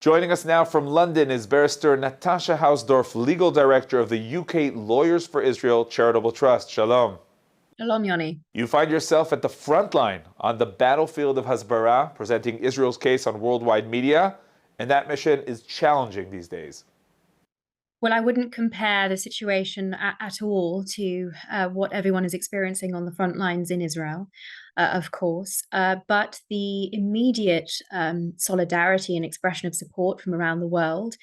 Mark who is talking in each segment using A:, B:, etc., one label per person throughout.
A: Joining us now from London is barrister Natasha Hausdorff, legal director of the UK Lawyers for Israel Charitable Trust. Shalom.
B: Shalom, Yoni.
A: You find yourself at the front line on the battlefield of Hasbara, presenting Israel's case on worldwide media, and that mission is challenging these days.
B: Well, I wouldn't compare the situation at all to what everyone is experiencing on the front lines in Israel, of course. But the immediate solidarity and expression of support from around the world,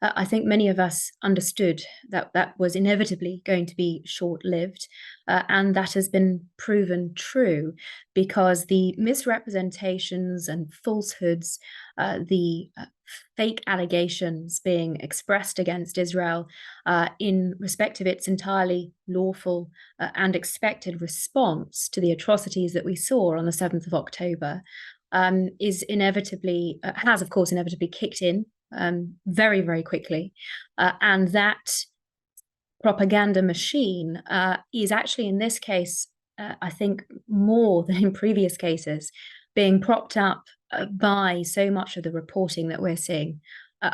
B: I think many of us understood that that was inevitably going to be short-lived. And that has been proven true because the misrepresentations and falsehoods, the fake allegations being expressed against Israel in respect of its entirely lawful and expected response to the atrocities that we saw on the 7th of October is inevitably, has of course inevitably kicked in very, very quickly. And that propaganda machine is actually in this case, I think more than in previous cases, being propped up by so much of the reporting that we're seeing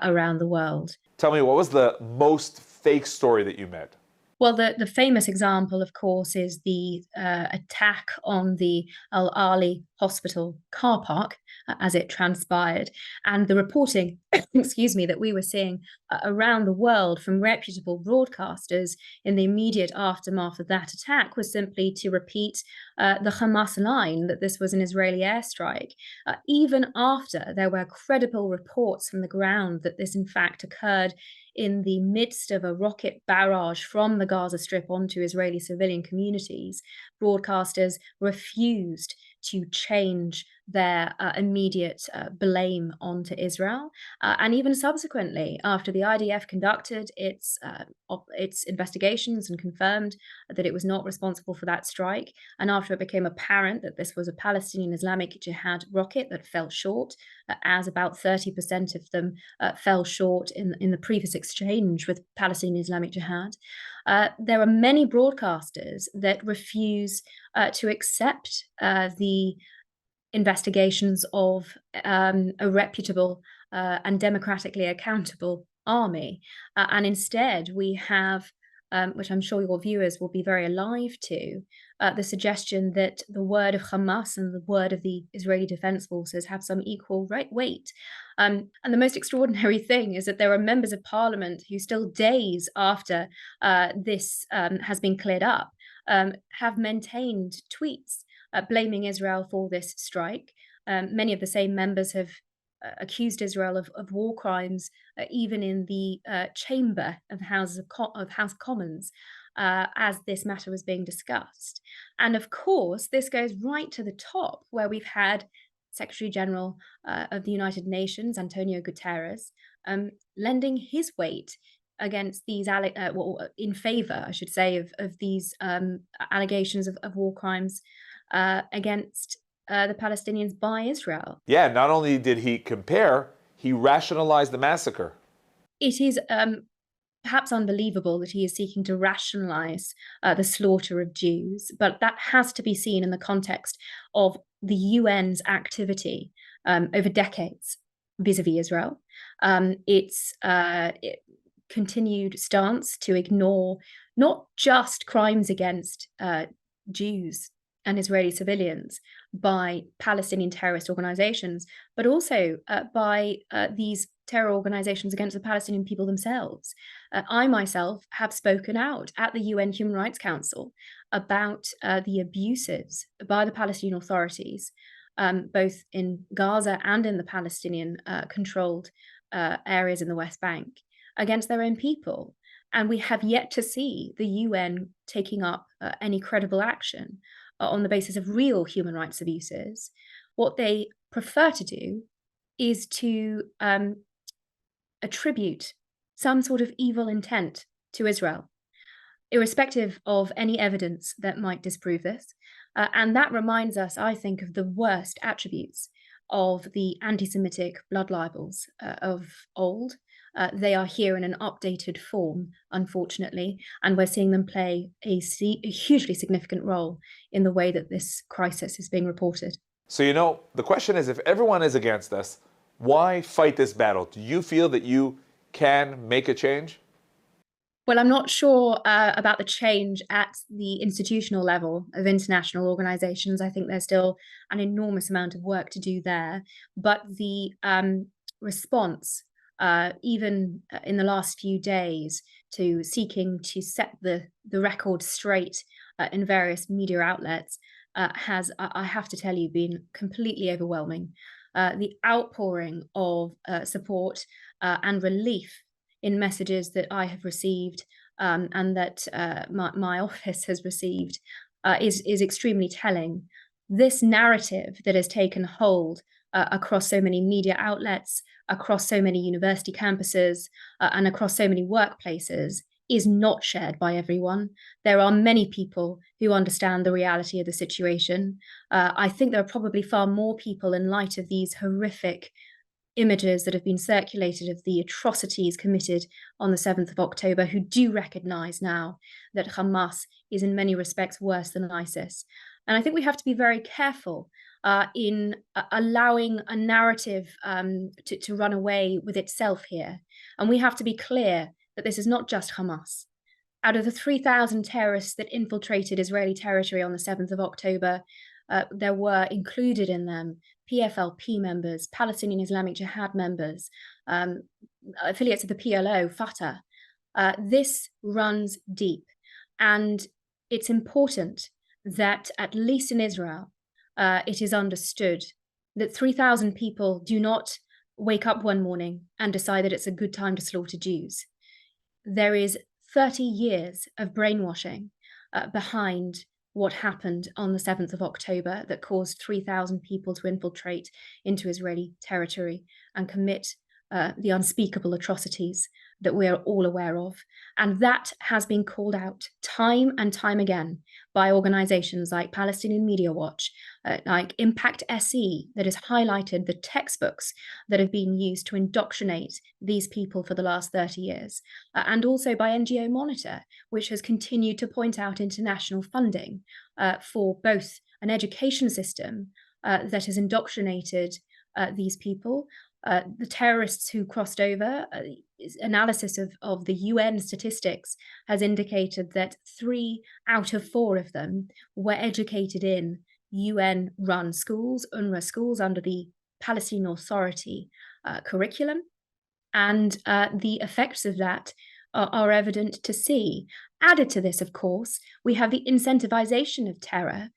B: around the world.
A: Tell me, what was the most fake story that you met?
B: Well, the famous example, of course, is the attack on the Al Ali hospital car park, as it transpired, and the reporting, excuse me, that we were seeing around the world from reputable broadcasters in the immediate aftermath of that attack was simply to repeat the Hamas line that this was an Israeli airstrike, even after there were credible reports from the ground that this in fact occurred in the midst of a rocket barrage from the Gaza Strip onto Israeli civilian communities. Broadcasters refused to change their immediate blame onto Israel. And even subsequently, after the IDF conducted its investigations and confirmed that it was not responsible for that strike, and after it became apparent that this was a Palestinian Islamic Jihad rocket that fell short, as about 30% of them fell short in the previous exchange with Palestinian Islamic Jihad, there are many broadcasters that refuse to accept the investigations of a reputable and democratically accountable army. And instead, we have, which I'm sure your viewers will be very alive to, the suggestion that the word of Hamas and the word of the Israeli Defense Forces have some equal weight. And the most extraordinary thing is that there are members of parliament who still days after this has been cleared up have maintained tweets blaming Israel for this strike. Many of the same members have accused Israel of war crimes, even in the chamber of the House of Commons, as this matter was being discussed. And of course, this goes right to the top, where we've had Secretary General of the United Nations, Antonio Guterres, lending his weight against these, in favor, I should say, of these allegations of war crimes against the Palestinians by Israel.
A: Yeah, not only did he compare, he rationalized the massacre.
B: It is perhaps unbelievable that he is seeking to rationalize the slaughter of Jews, but that has to be seen in the context of the UN's activity over decades vis-a-vis Israel. Its continued stance to ignore not just crimes against Jews and Israeli civilians by Palestinian terrorist organizations, but also by these terror organizations against the Palestinian people themselves. I myself have spoken out at the UN Human Rights Council about the abuses by the Palestinian authorities, both in Gaza and in the Palestinian controlled areas in the West Bank, against their own people. And we have yet to see the UN taking up any credible action on the basis of real human rights abuses. What they prefer to do is to attribute some sort of evil intent to Israel, irrespective of any evidence that might disprove this. And that reminds us, I think, of the worst attributes of the anti-Semitic blood libels of old. They are here in an updated form, unfortunately, and we're seeing them play a hugely significant role in the way that this crisis is being reported.
A: So, the question is, if everyone is against us, Why fight this battle? Do you feel that you can make a change?
B: Well, I'm not sure about the change at the institutional level of international organizations. I think there's still an enormous amount of work to do there. But the response, even in the last few days, to seeking to set the record straight in various media outlets has, I have to tell you, been completely overwhelming. The outpouring of support and relief in messages that I have received and that my office has received is extremely telling. This narrative that has taken hold across so many media outlets, across so many university campuses, and across so many workplaces is not shared by everyone. There are many people who understand the reality of the situation. I think there are probably far more people, in light of these horrific images that have been circulated of the atrocities committed on the 7th of October, who do recognize now that Hamas is in many respects worse than ISIS. And I think we have to be very careful in allowing a narrative to run away with itself here. And we have to be clear that this is not just Hamas. Out of the 3,000 terrorists that infiltrated Israeli territory on the 7th of October, there were included in them PFLP members, Palestinian Islamic Jihad members, affiliates of the PLO, Fatah. This runs deep. And it's important that, at least in Israel, it is understood that 3,000 people do not wake up one morning and decide that it's a good time to slaughter Jews. There is 30 years of brainwashing behind what happened on the 7th of October that caused 3,000 people to infiltrate into Israeli territory and commit the unspeakable atrocities that we are all aware of. And that has been called out time and time again by organizations like Palestinian Media Watch, like Impact SE, that has highlighted the textbooks that have been used to indoctrinate these people for the last 30 years, and also by NGO Monitor, which has continued to point out international funding for both an education system that has indoctrinated these people. The terrorists who crossed over, analysis of the UN statistics has indicated that 3 out of 4 of them were educated in UN-run schools, UNRWA schools, under the Palestinian Authority curriculum. And the effects of that are evident to see. Added to this, of course, we have the incentivization of terror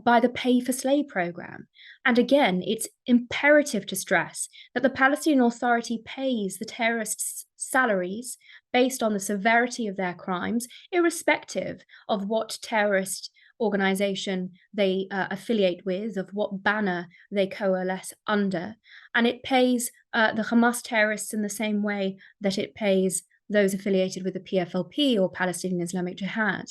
B: by the Pay for Slay program. And again, it's imperative to stress that the Palestinian Authority pays the terrorists' salaries based on the severity of their crimes, irrespective of what terrorist organization they affiliate with, of what banner they coalesce under. And it pays the Hamas terrorists in the same way that it pays those affiliated with the PFLP or Palestinian Islamic Jihad.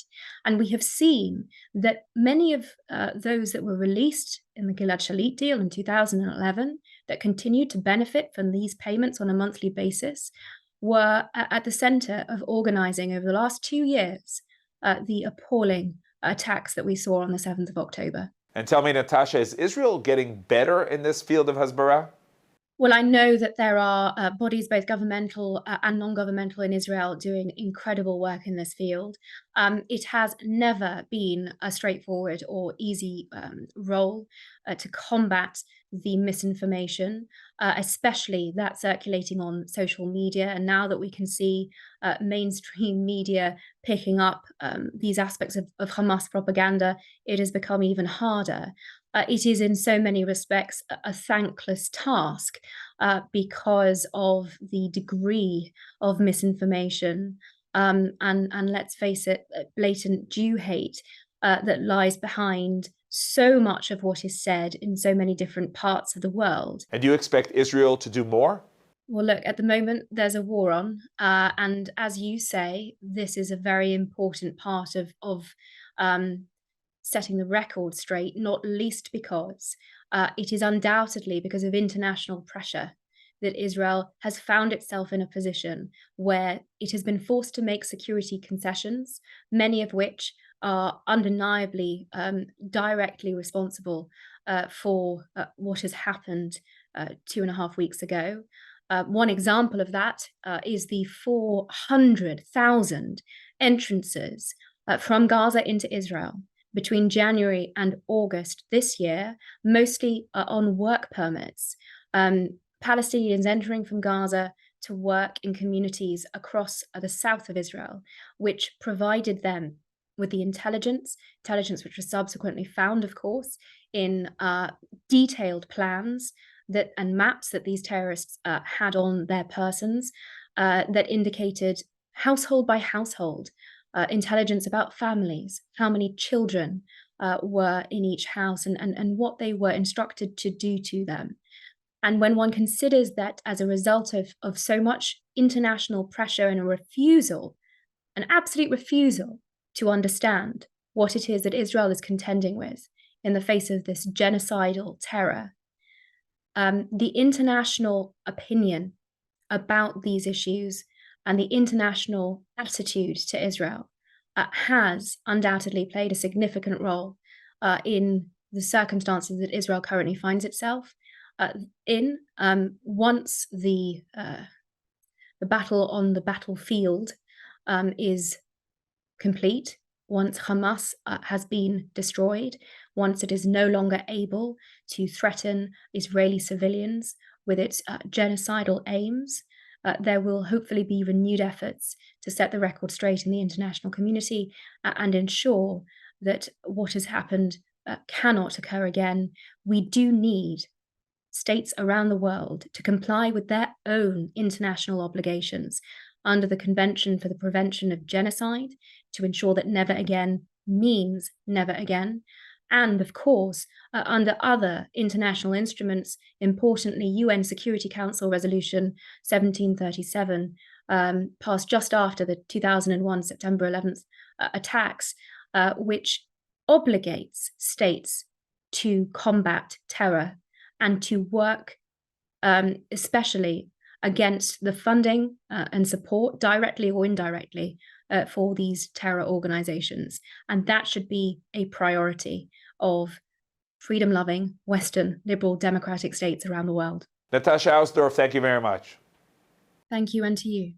B: And we have seen that many of those that were released in the Gilad Shalit deal in 2011 that continued to benefit from these payments on a monthly basis were at the center of organizing over the last 2 years the appalling attacks that we saw on the 7th of October.
A: And tell me, Natasha, is Israel getting better in this field of Hasbara?
B: Well, I know that there are bodies, both governmental and non-governmental in Israel, doing incredible work in this field. It has never been a straightforward or easy role to combat the misinformation, especially that circulating on social media. And now that we can see mainstream media picking up these aspects of Hamas propaganda, it has become even harder. It is in so many respects a thankless task because of the degree of misinformation and let's face it, blatant Jew hate that lies behind so much of what is said in so many different parts of the world.
A: And do you expect Israel to do more?
B: Well, look, at the moment, there's a war on. And as you say, this is a very important part of setting the record straight, not least because it is undoubtedly because of international pressure that Israel has found itself in a position where it has been forced to make security concessions, many of which are undeniably directly responsible for what has happened 2.5 weeks ago. One example of that is the 400,000 entrances from Gaza into Israel between January and August this year, mostly on work permits. Palestinians entering from Gaza to work in communities across the south of Israel, which provided them with the intelligence which was subsequently found, of course, in detailed plans and maps that these terrorists had on their persons that indicated household by household intelligence about families, how many children were in each house, and what they were instructed to do to them. And when one considers that as a result of so much international pressure and an absolute refusal to understand what it is that Israel is contending with in the face of this genocidal terror, the international opinion about these issues and the international attitude to Israel has undoubtedly played a significant role in the circumstances that Israel currently finds itself in. Once the battle on the battlefield is complete, once Hamas has been destroyed, once it is no longer able to threaten Israeli civilians with its genocidal aims, there will hopefully be renewed efforts to set the record straight in the international community and ensure that what has happened cannot occur again. We do need states around the world to comply with their own international obligations under the Convention for the Prevention of Genocide to ensure that never again means never again. And of course, under other international instruments, importantly, UN Security Council Resolution 1737, passed just after the 2001 September 11th attacks, which obligates states to combat terror and to work especially against the funding and support, directly or indirectly, for these terror organizations. And that should be a priority of freedom-loving, Western, liberal, democratic states around the world.
A: Natasha Ausdorf, thank you very much.
B: Thank you, and to you.